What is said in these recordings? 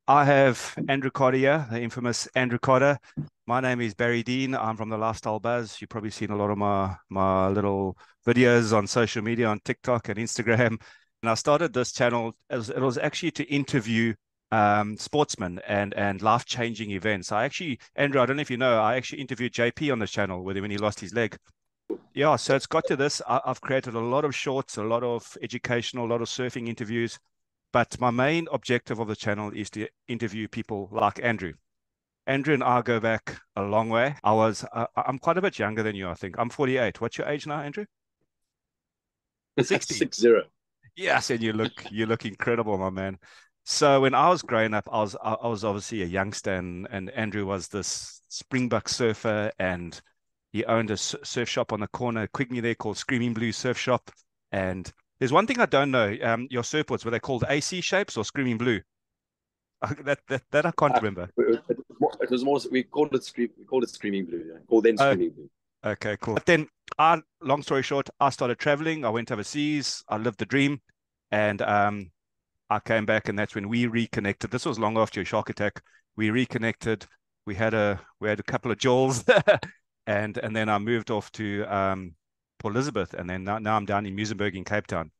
I have Andrew Carter here, the infamous Andrew Carter. My name is Barry Dean. I'm from the Lifestyle Buzz. You've probably seen a lot of my little videos on social media, on TikTok and Instagram. And I started this channel as it was actually to interview sportsmen and life-changing events. Andrew, I don't know if you know, I actually interviewed JP on this channel with him when he lost his leg. Yeah, so it's got to this. I've created a lot of shorts, a lot of educational, a lot of surfing interviews. But my main objective of the channel is to interview people like Andrew. Andrew and I go back a long way. I'm quite a bit younger than you, I think. I'm 48. What's your age now, Andrew? 60. 6-0. Yes, and you look incredible, my man. So when I was growing up, I was obviously a youngster, and Andrew was this springbuck surfer, and he owned a surf shop on the corner of Quigney there called Screaming Blue Surf Shop. And there's one thing I don't know. Your surfboards, were they called AC shapes or Screaming Blue? That I can't remember. It was more. We called it Screaming Blue. Yeah. Called then Oh, Screaming Blue. okay, cool. But then, long story short, I started traveling. I went overseas. I lived the dream, and I came back, and that's when we reconnected. This was long after your shark attack. We reconnected. We had a couple of jewels, and then I moved off to Port Elizabeth, and then now I'm down in Muizenberg in Cape Town.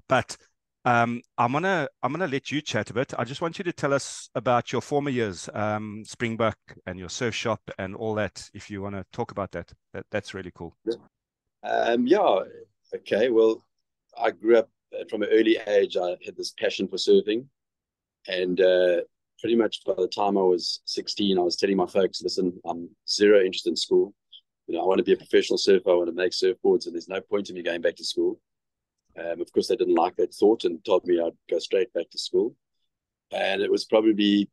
But I'm gonna let you chat a bit. I just want you to tell us about your former years, Springbuck and your surf shop and all that. If you want to talk about that's really cool. Yeah. Okay. Well, I grew up from an early age. I had this passion for surfing, and pretty much by the time I was 16, I was telling my folks, "Listen, I'm zero interested in school. I want to be a professional surfer. I want to make surfboards, and there's no point in me going back to school." Of course, they didn't like that thought and told me I'd go straight back to school. And it was probably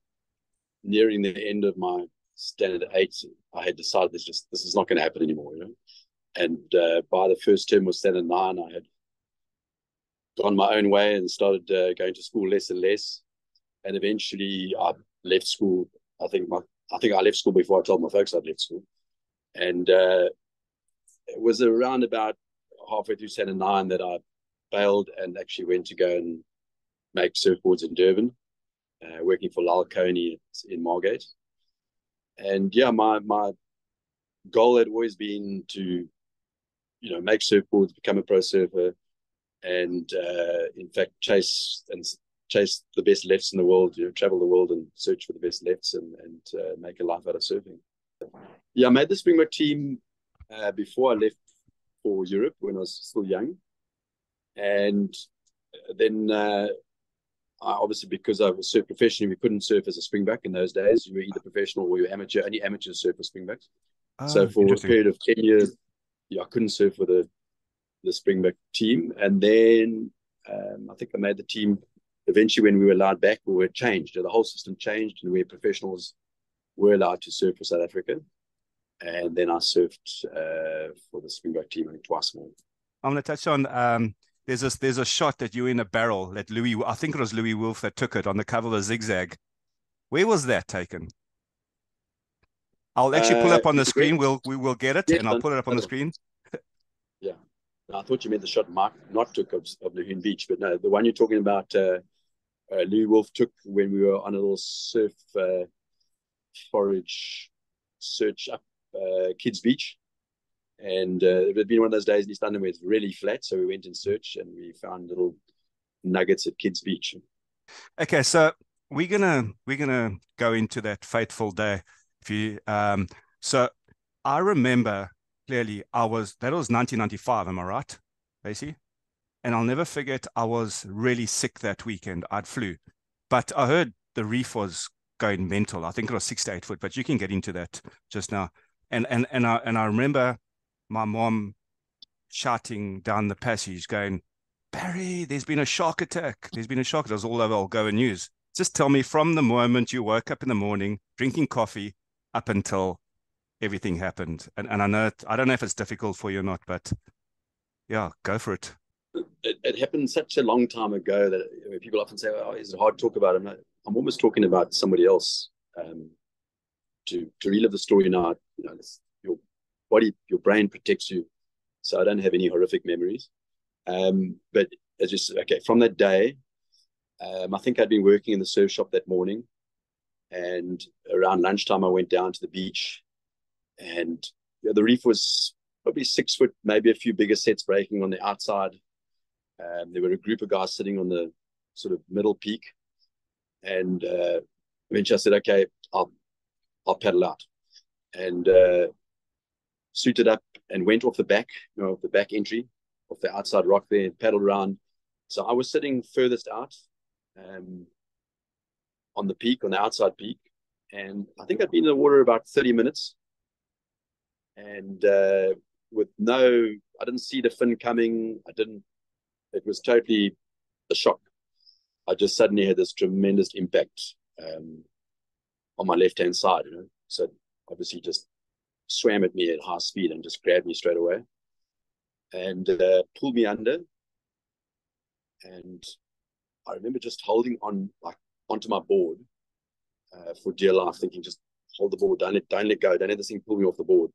nearing the end of my standard 8. I had decided this is not going to happen anymore. And by the first term of standard 9, I had gone my own way and started going to school less and less. And eventually, I left school. I think I left school before I told my folks I'd left school. And it was around about halfway through standard 9 that I bailed and actually went to go and make surfboards in Durban, working for Lyle Coney in Margate. And yeah, my goal had always been to, make surfboards, become a pro surfer, and in fact chase the best lefts in the world. Travel the world and search for the best lefts and make a life out of surfing. Yeah, I made the Springbuck team before I left for Europe when I was still young. And then obviously, because I was surf professionally, we couldn't surf as a springbuck in those days. You were either professional or you were amateur. Only amateurs surf as springbucks. So Oh, for a interesting. period of 10 years, I couldn't surf with the springbuck team. And then I think I made the team eventually when we were allowed back, we were changed. The whole system changed and where professionals were allowed to surf for South Africa. And then I surfed for the springbuck team, I think, twice more. I'm going to touch on there's a shot that you're in a barrel that I think it was Louis Wolf that took it on the cover of the Zigzag. Where was that taken? I'll actually pull up on the screen. We will get it, Yes, and I'll put it up on the screen. yeah. I thought you meant the shot Mark not took of Nahoon Beach, but no, the one you're talking about, Louis Wolf took when we were on a little surf forage search up Kids Beach. And it had been one of those days in East London where it's really flat. So we went in search and we found little nuggets at Kids Beach. Okay, so we're gonna go into that fateful day. If you so I remember clearly that was 1995, am I right, Lacey? And I'll never forget, I was really sick that weekend. I'd flew, but I heard the reef was going mental. I think it was 6 to 8 foot, but you can get into that just now. And I remember my mom shouting down the passage, going, "Barry, there's been a shark attack. There's been a shark." It was all over Algoa News. Just tell me from the moment you woke up in the morning, drinking coffee, up until everything happened. And I don't know if it's difficult for you or not, but yeah, go for it. It happened such a long time ago that people often say, "Oh, is it hard to talk about it?" I'm almost talking about somebody else. To relive the story now, your body, your brain protects you. So I don't have any horrific memories. But it's just, okay, from that day, I think I'd been working in the surf shop that morning, and around lunchtime I went down to the beach, and the reef was probably 6 foot, maybe a few bigger sets breaking on the outside. There were a group of guys sitting on the sort of middle peak, and eventually I said, okay, I'll paddle out, and suited up and went off the back, the back entry, off the outside rock there, and paddled around. So I was sitting furthest out on the peak, on the outside peak, and I think I'd been in the water about 30 minutes, and I didn't see the fin coming. It was totally a shock. I just suddenly had this tremendous impact on my left-hand side, So obviously just swam at me at high speed and just grabbed me straight away and pulled me under. And I remember just holding on onto my board for dear life, thinking, just hold the board, don't let go, don't let this thing pull me off the board.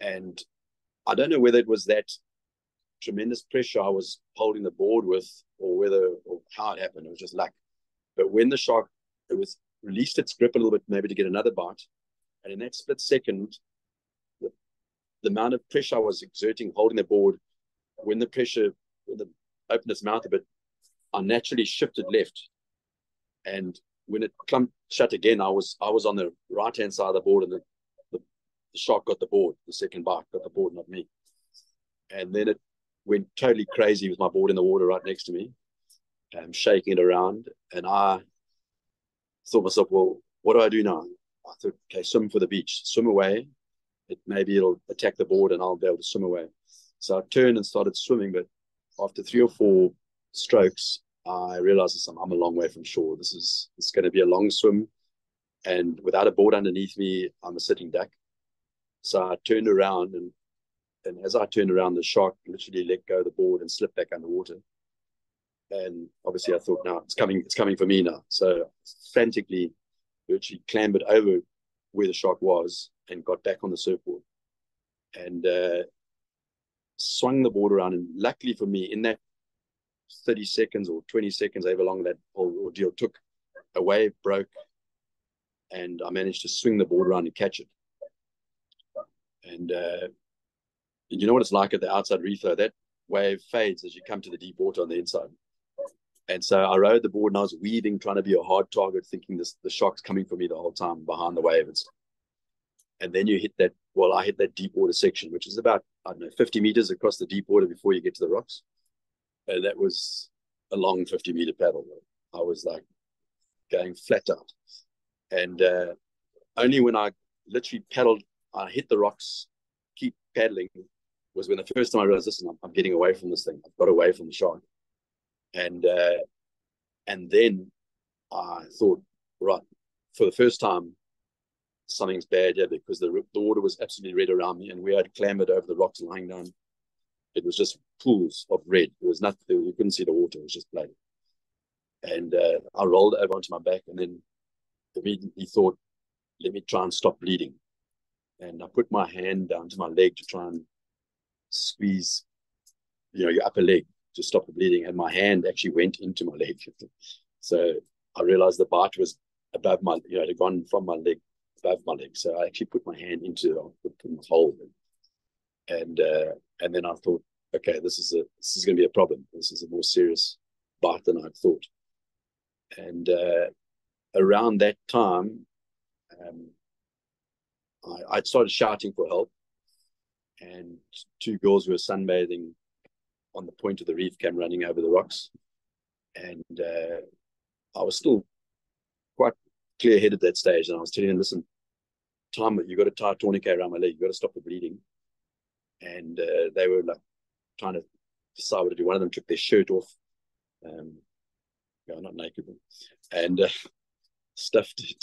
And I don't know whether it was that tremendous pressure I was holding the board with, or how it happened. It was just luck. But when the shark, released its grip a little bit, maybe to get another bite, and in that split second, the amount of pressure I was exerting holding the board, when it opened its mouth a bit, I naturally shifted left, and when it clumped shut again, I was on the right hand side of the board, and the shark got the board. The second bite got the board, not me. And then it went totally crazy with my board in the water right next to me, shaking it around. And I thought to myself, well, what do I do now? I thought, okay, swim for the beach, swim away. Maybe it'll attack the board and I'll be able to swim away. So I turned and started swimming, but after 3 or 4 strokes, I realized I'm a long way from shore. It's going to be a long swim, and without a board underneath me, I'm a sitting duck. So I turned around, and as I turned around, the shark literally let go of the board and slipped back underwater. And obviously I thought, now it's coming for me now. So frantically, virtually clambered over where the shark was and got back on the surfboard and swung the board around. And luckily for me, in that 30 seconds or 20 seconds, however long that whole ordeal took, a wave broke and I managed to swing the board around and catch it. And you know what it's like at the outside reef, though? That wave fades as you come to the deep water on the inside. And so I rode the board and I was weaving, trying to be a hard target, thinking the shark's coming for me the whole time behind the wave. And then you hit that, I hit that deep water section, which is about, 50 meters across the deep water before you get to the rocks. And that was a long 50-meter paddle. I was like going flat out. And only when I literally paddled, I hit the rocks, keep paddling, was when the first time I realized, listen, I'm getting away from this thing. I've got away from the shark. And then I thought, right, for the first time, something's bad here, because the water was absolutely red around me, and we had clambered over the rocks lying down. It was just pools of red. There was nothing. You couldn't see the water. It was just blood. And I rolled over onto my back, and then immediately thought, let me try and stop bleeding. And I put my hand down to my leg to try and squeeze, your upper leg to stop the bleeding. And my hand actually went into my leg. So I realized the bite was above my, it had gone from my leg above my leg. So I actually put my hand into the hole. And then I thought, okay, this is going to be a problem. This is a more serious bite than I'd thought. And around that time, I started shouting for help, and 2 girls who were sunbathing on the point of the reef came running over the rocks. And I was still quite clear-headed at that stage, and I was telling them, listen, you got to tie a tourniquet around my leg, you got to stop the bleeding. And they were like trying to decide what to do. One of them took their shirt off, not naked, and stuffed it,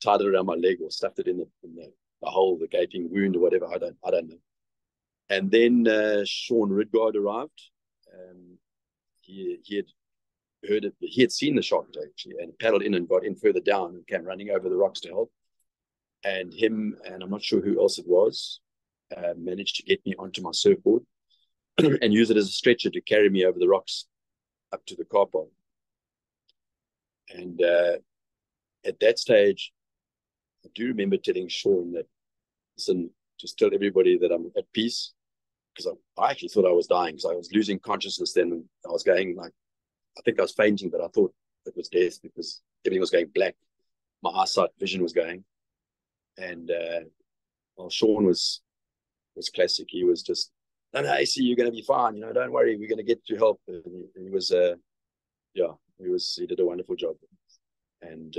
tied it around my leg, or stuffed it in the hole, the gaping wound, or whatever. I don't know. And then Sean Ridgard arrived. He had heard it. He had seen the shark actually, and paddled in and got in further down and came running over the rocks to help. And him, and I'm not sure who else it was, managed to get me onto my surfboard and use it as a stretcher to carry me over the rocks up to the car park. And at that stage, I do remember telling Sean that, listen, just tell everybody that I'm at peace, because I actually thought I was dying, because I was losing consciousness then. And I was going like, I think I was fainting, but I thought it was death because everything was going black. My eyesight vision was going. And well, Sean was classic. He was just, no, no, AC, you're going to be fine. You know, don't worry, we're going to get you help. And he was, yeah, he did a wonderful job. And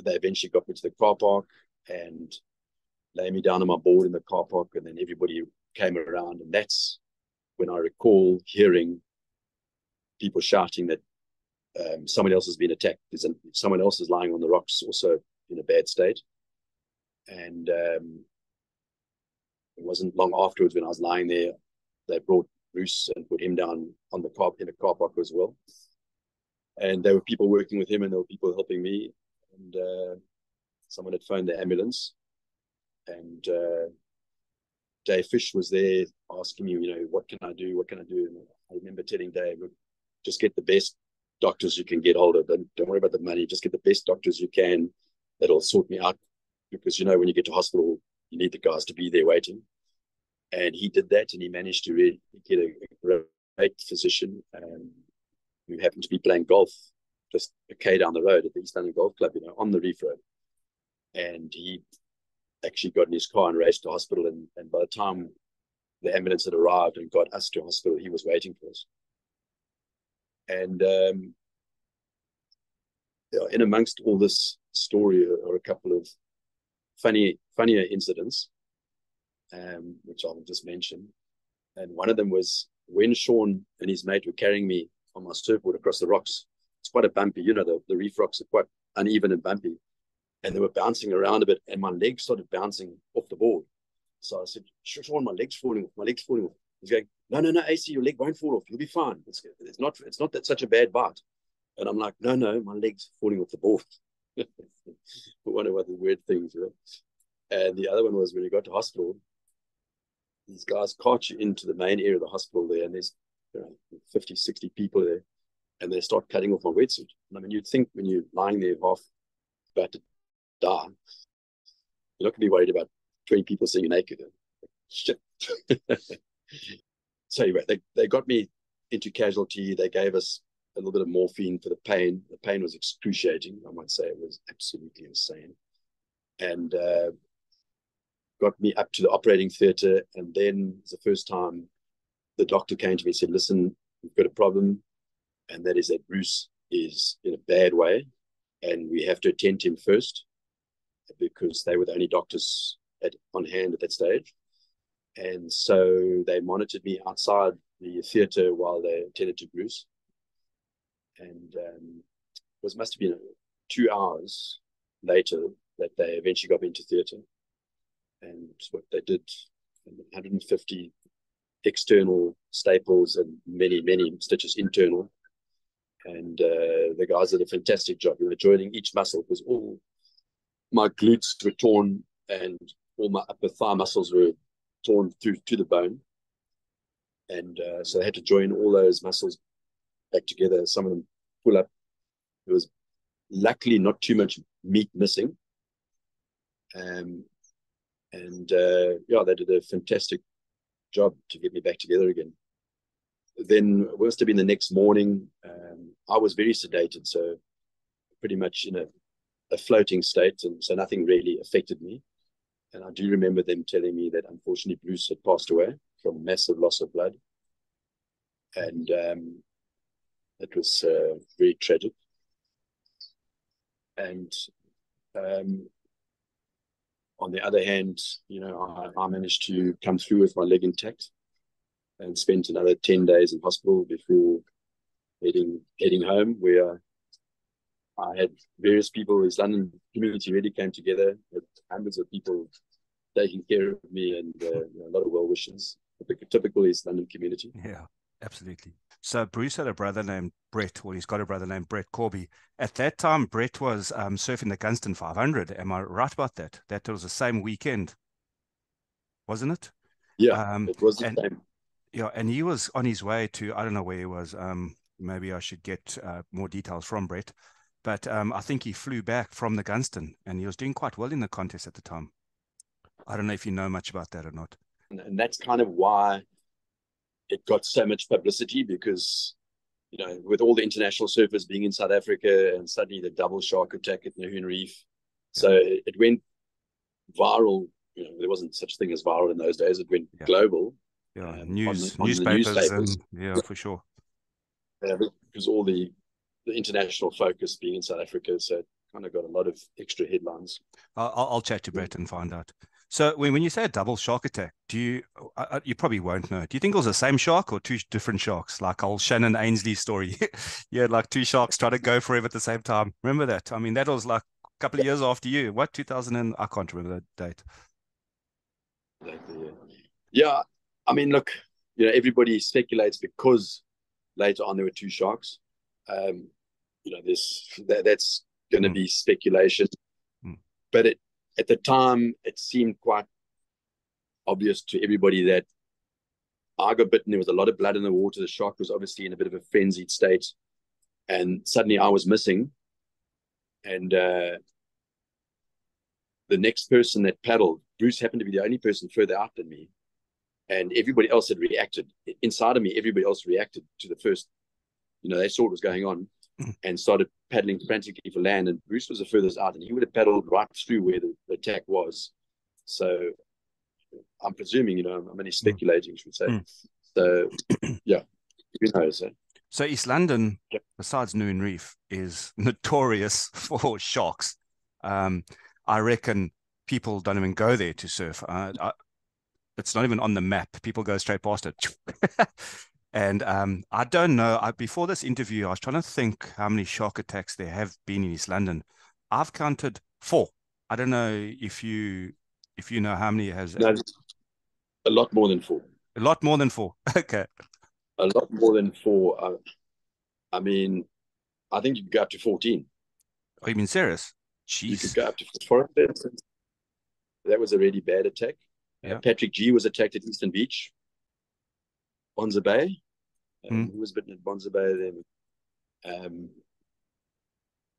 they eventually got me to the car park and lay me down on my board in the car park, and then everybody came around, and that's when I recall hearing people shouting that someone else has been attacked. Someone else is lying on the rocks, also in a bad state. And it wasn't long afterwards when I was lying there, they brought Bruce and put him down on the car in a car park as well. And there were people working with him, and there were people helping me. And someone had phoned the ambulance, and Dave Fish was there asking me, you know, what can I do? What can I do? And I remember telling Dave, look, just get the best doctors you can get hold of. Don't worry about the money. Just get the best doctors you can that'll sort me out. Because, you know, when you get to hospital, you need the guys to be there waiting. And he did that, and he managed to really get a great physician who happened to be playing golf just a K down the road at the East London Golf Club, you know, on the Reef Road. And he actually got in his car and raced to hospital. And by the time the ambulance had arrived and got us to hospital, he was waiting for us. And in amongst all this story are a couple of funnier incidents, which I'll just mention. And one of them was when Sean and his mate were carrying me on my surfboard across the rocks. It's quite a bumpy, you know, the reef rocks are quite uneven and bumpy. And they were bouncing around a bit, and my legs started bouncing off the board. So I said, Sean, my leg's falling off. My leg's falling off. He's going, no, AC, your leg won't fall off. You'll be fine. It's not that such a bad bite. And I'm like, no, my leg's falling off the board. One of the weird things, you know. And the other one was when we got to hospital, these guys cart you into the main area of the hospital there, and there's 50, 60 people there, and they start cutting off my wetsuit. And I mean, you'd think when you're lying there half about to die, you're not going to be worried about 20 people seeing you naked. Shit. So anyway, they got me into casualty. They gave us a little bit of morphine for the pain. The pain was excruciating. I might say it was absolutely insane. And got me up to the operating theatre. And then it was the first time the doctor came to me and said, listen, we've got a problem. And that is that Bruce is in a bad way. And we have to attend to him first, because they were the only doctors on hand at that stage. And so they monitored me outside the theatre while they attended to Bruce. And it must have been 2 hours later that they eventually got me into theatre. And what they did, 150 external staples and many stitches internal. And the guys did a fantastic job. We were joining each muscle, because all my glutes were torn and all my upper thigh muscles were torn through to the bone. And so they had to join all those muscles back together. Some of them pull up. There was luckily not too much meat missing. Yeah, they did a fantastic job to get me back together again. Then it must have been the next morning. I was very sedated, so pretty much in a floating state, and so nothing really affected me. And I do remember them telling me that unfortunately Bruce had passed away from massive loss of blood. And it was very tragic. And on the other hand, you know, I managed to come through with my leg intact and spent another 10 days in hospital before heading home, where I had various people. This London community really came together, with hundreds of people taking care of me, and a lot of well wishes. Typical East London community. Yeah, absolutely. So Bruce had a brother named Brett, or he's got a brother named Brett Corby. At that time, Brett was surfing the Gunston 500. Am I right about that? That was the same weekend, wasn't it? Yeah, it was the same. Yeah, and he was on his way to, I don't know where he was. maybe I should get more details from Brett. But I think he flew back from the Gunston, and he was doing quite well in the contest at the time. I don't know if you know much about that or not. And that's kind of why it got so much publicity, because, you know, with all the international surfers being in South Africa and suddenly the double shark attack at Nahoon Reef. Yeah. So it went viral. You know, there wasn't such thing as viral in those days. It went global. Yeah, on newspapers. the newspapers. Yeah, for sure. Because all the international focus being in South Africa, so it kind of got a lot of extra headlines. I'll chat to Brett and find out. So when you say a double shark attack, do you you probably won't know. Do you think it was the same shark or two different sharks? Like old Shannon Ainsley story. You had like two sharks trying to go for him at the same time. Remember that? I mean, that was like a couple of years after you. What, 2000 and I can't remember the date. Yeah. I mean, look, you know, everybody speculates because later on there were two sharks. You know, that's going to be speculation. But at the time, it seemed quite obvious to everybody that I got bitten. There was a lot of blood in the water. The shark was obviously in a bit of a frenzied state. And suddenly I was missing. And the next person that paddled, Bruce, happened to be the only person further out than me. And everybody else had reacted. Inside of me, everybody else reacted to the first, you know, they saw what was going on and started paddling frantically for land. And Bruce was the furthest out, and he would have paddled right through where the attack was. So I'm presuming, you know, I'm only speculating, should say. So, yeah, who knows? So East London, besides Nahoon Reef, is notorious for sharks. I reckon people don't even go there to surf. It's not even on the map. People go straight past it. And I don't know. Before this interview, I was trying to think how many shark attacks there have been in East London. I've counted 4. I don't know if you know how many has. No, a lot more than 4. A lot more than 4. Okay. A lot more than 4. I mean, I think you could go up to 14. Are you being serious? Jeez. You could go up to 4. That was a really bad attack. Yeah. Patrick G was attacked at Eastern Beach, Bonza Bay. Who was bitten at Bonza Bay then?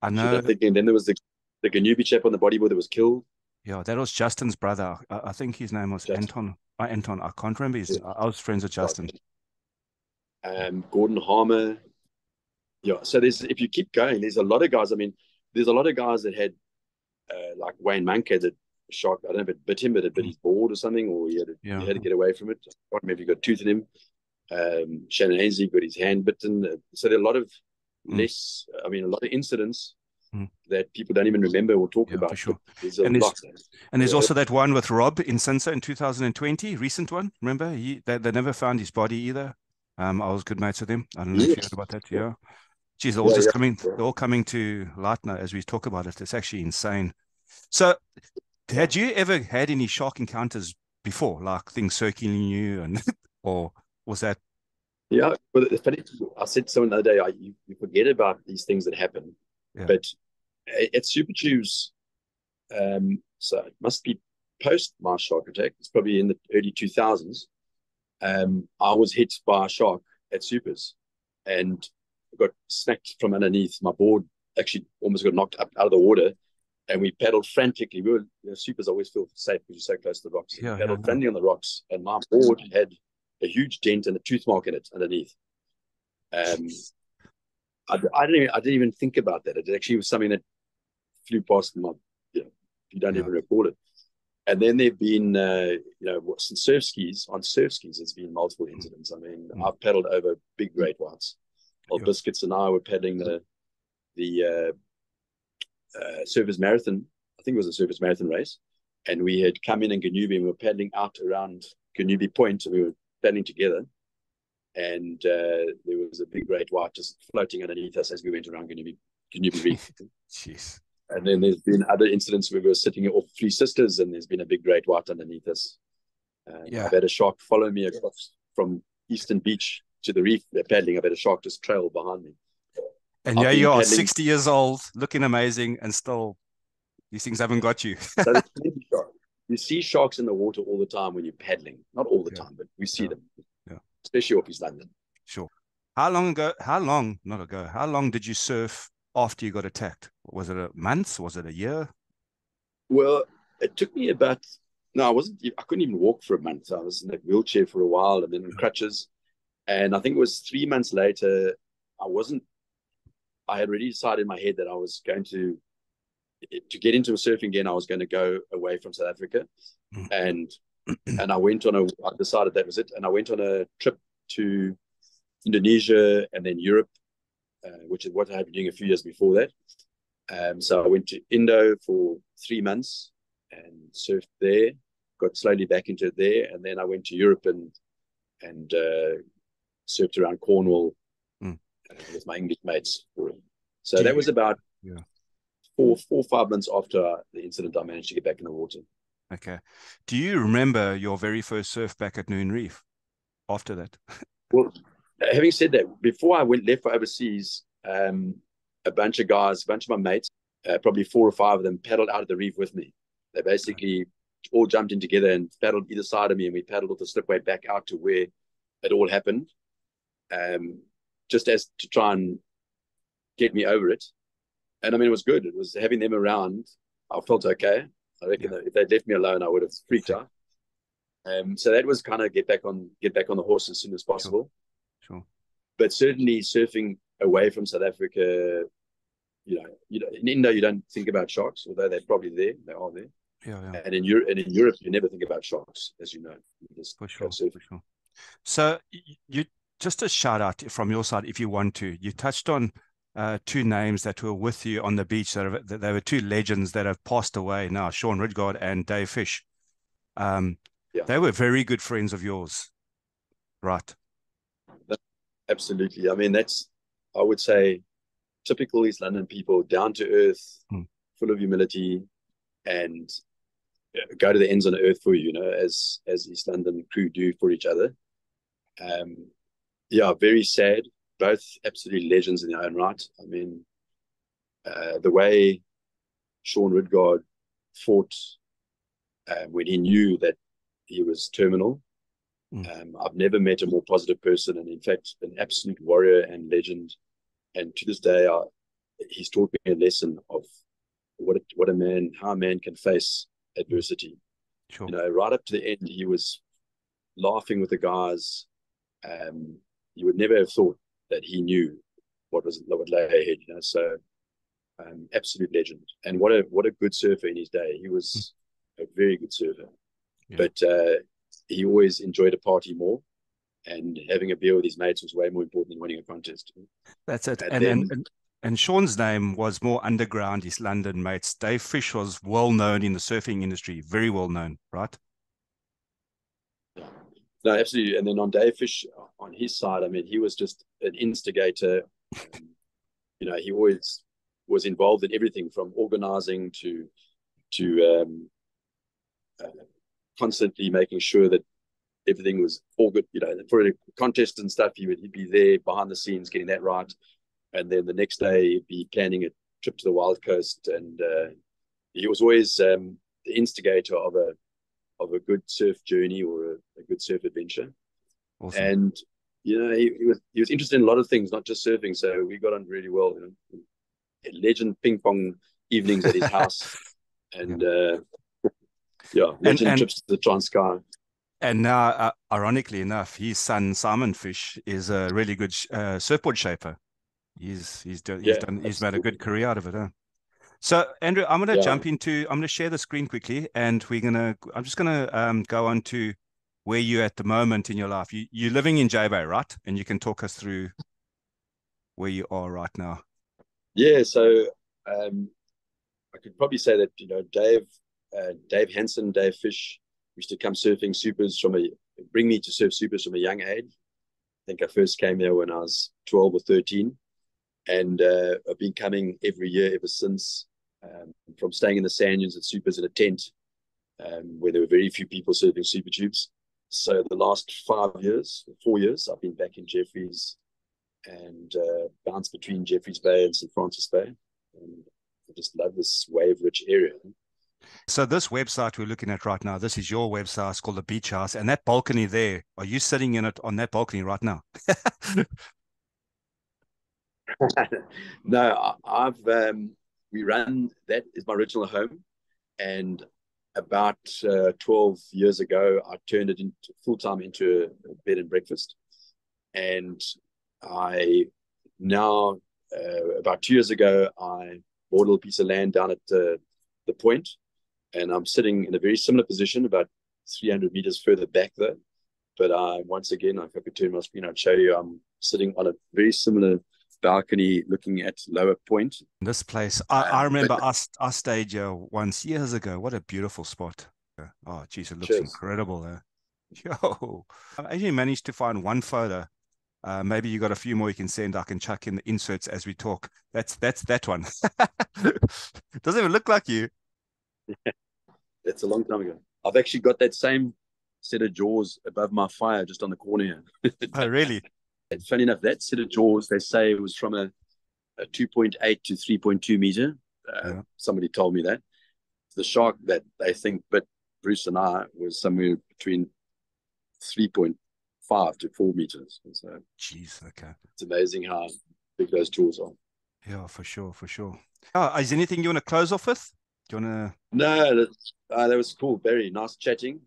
I know. And then there was the Ganubi chap on the bodyboard that was killed. Yeah, that was Justin's brother. I think his name was Justin. Anton. I can't remember his. I was friends with Justin. Gordon Harmer. Yeah, so if you keep going, there's a lot of guys. I mean, there's a lot of guys that had, like Wayne Manke, that shark, I don't know if it bit him, but it bit his board or something, or he had to get away from it. I can't remember if he got tooth in him. Shannon Ainsley got his hand bitten. So there are a lot of a lot of incidents that people don't even remember or talk about. For sure. And there's also that one with Rob in Cinsa in 2020, recent one. Remember? They never found his body either. I was good mates with him. I don't know if you heard about that. Yeah. Geez, they're all coming to light now as we talk about it. It's actually insane. So had you ever had any shark encounters before, like things circling you, and or was that? Yeah, but it's funny. I said to someone the other day, you forget about these things that happen, but at Super Tubes, so it must be post my shark attack. It's probably in the early 2000s. I was hit by a shark at Supers, and got smacked from underneath. My board actually almost got knocked up out of the water. And we paddled frantically. Supers always feel safe because you're so close to the rocks. We paddled frantically on the rocks, and my board had a huge dent and a tooth mark in it underneath. I didn't even think about that. It actually was something that flew past my, you don't even recall it. And then there've been, on surf skis, there's been multiple incidents. I mean, I've paddled over big great whites. Old Biscuits and I were paddling the Surfers Marathon. I think it was a Surfers Marathon race, and we had come in Ganubi, and we were paddling out around Ganubi Point, and we were paddling together, and there was a big great white just floating underneath us as we went around Ganubi Reef. Jeez. And then there's been other incidents where we were sitting off Three Sisters, and there's been a big great white underneath us. I've had a shark follow me across from Eastern Beach to the reef paddling. I've had a shark just trail behind me. And yeah, you are 60 years old, looking amazing, and still these things haven't got you. So you see sharks in the water all the time when you're paddling. Not all the time, but we see them, especially off East London. Sure. How long ago? How long? Not ago. How long did you surf after you got attacked? Was it a month? Was it a year? Well, it took me about no, I wasn't. I couldn't even walk for a month. I was in a wheelchair for a while, and then in crutches. And I think it was 3 months later. I wasn't. I had already decided in my head that I was going to get into surfing again. I was going to go away from South Africa, and I went on a. I decided that was it, and I went on a trip to Indonesia and then Europe, which is what I had been doing a few years before that. So I went to Indo for 3 months and surfed there. Got slowly back into it there, and then I went to Europe and surfed around Cornwall with my English mates. So Do that you? was about Yeah. 5 months after the incident. I managed to get back in the water. Okay. Do you remember your very first surf back at Nahoon Reef after that? Well, having said that, before I left for overseas, a bunch of guys, a bunch of my mates, probably 4 or 5 of them, paddled out of the reef with me. They basically all jumped in together and paddled either side of me, and we paddled off the slipway back out to where it all happened, just as to try and get me over it. And I mean, it was good. It was having them around. I felt okay. I reckon that if they'd left me alone, I would have freaked out. So that was kind of get back on the horse as soon as possible. Sure. But certainly surfing away from South Africa, in Indo you don't think about sharks, although they're probably there. They are there. Yeah. And in Europe, you never think about sharks, as you know. You just For go sure. surfing. For sure. So you just a shout out from your side, if you want to. You touched on two names that were with you on the beach. That they were two legends that have passed away now, Shaun Ridgard and Dave Fish. Yeah, They were very good friends of yours, right? absolutely. I mean, I would say, typical East London people, down to earth, full of humility, and go to the ends of the earth for you, as East London crew do for each other. Yeah, very sad. Both absolutely legends in their own right. I mean, the way Shaun Ridgard fought when he knew that he was terminal. I've never met a more positive person, and in fact, an absolute warrior and legend. And to this day, he's taught me a lesson of how a man can face adversity. Sure. Right up to the end, he was laughing with the guys. You would never have thought that he knew what lay ahead. So absolute legend, and what a good surfer in his day. He was a very good surfer, but he always enjoyed a party more, and having a beer with his mates was way more important than winning a contest. That's it. And And Shaun's name was more underground, East London, mates. Dave Fish was well known in the surfing industry, very well known, right? no, absolutely. And then on Dave Fish, on his side, I mean, he was just an instigator. He always was involved in everything from organizing to constantly making sure that everything was all good. For a contest and stuff, he'd be there behind the scenes getting that right. And then the next day, he'd be planning a trip to the Wild Coast. And he was always the instigator of a good surf journey or a good surf adventure. Awesome. And he was interested in a lot of things, not just surfing. So we got on really well. Legend ping pong evenings at his house, and legend trips to the Transkei. And now, ironically enough, his son Simon Fish is a really good surfboard shaper. He's made a good career out of it. Huh? So Andrew, I'm going to share the screen quickly, and I'm just gonna go on to where you're at the moment in your life. You're living in J-Bay, right? And you can talk us through where you are right now. Yeah, so I could probably say that Dave Hansen, Dave Fish used to come surfing supers bring me to surf supers from a young age. I think I first came there when I was 12 or 13, and I've been coming every year ever since. From staying in the sand dunes at supers in a tent, where there were very few people surfing super tubes. So the last 4 years, I've been back in Jeffries and bounced between Jeffries Bay and St. Francis Bay. And I just love this wave-rich area. So this website we're looking at right now, this is your website. It's called the Beach House. And that balcony there, are you sitting in it on that balcony right now? No, I've we ran that is my original home, and about 12 years ago, I turned it into full time into a bed and breakfast, and I now about 2 years ago I bought a little piece of land down at the point, and I'm sitting in a very similar position, about 300 meters further back though. But once again, if I could turn my screen, I'd show you I'm sitting on a very similar balcony looking at Lower Point. This place, I remember But I stayed here once years ago. What a beautiful spot. Oh, geez, it looks cheers. incredible there. Yo, I actually managed to find one photo. Maybe you got a few more you can send. I can chuck in the inserts as we talk. That's that one. Doesn't even look like you. That's a long time ago. I've actually got that same set of jaws above my fire just on the corner here. Oh, really? And funny enough, that set of jaws, they say it was from a 2.8 to 3.2 meter. Yeah. Somebody told me that. The shark that they think bit Bruce and I was somewhere between 3.5 to 4 meters. So Jeez. Okay. it's amazing how big those jaws are. Yeah, for sure, for sure. Oh, is there anything you want to close off with? Do you want to? No, that was cool. Very nice chatting.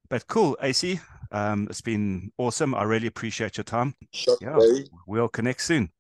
But cool, AC. It's been awesome. I really appreciate your time. Shot, Yeah, Barry. we'll connect soon.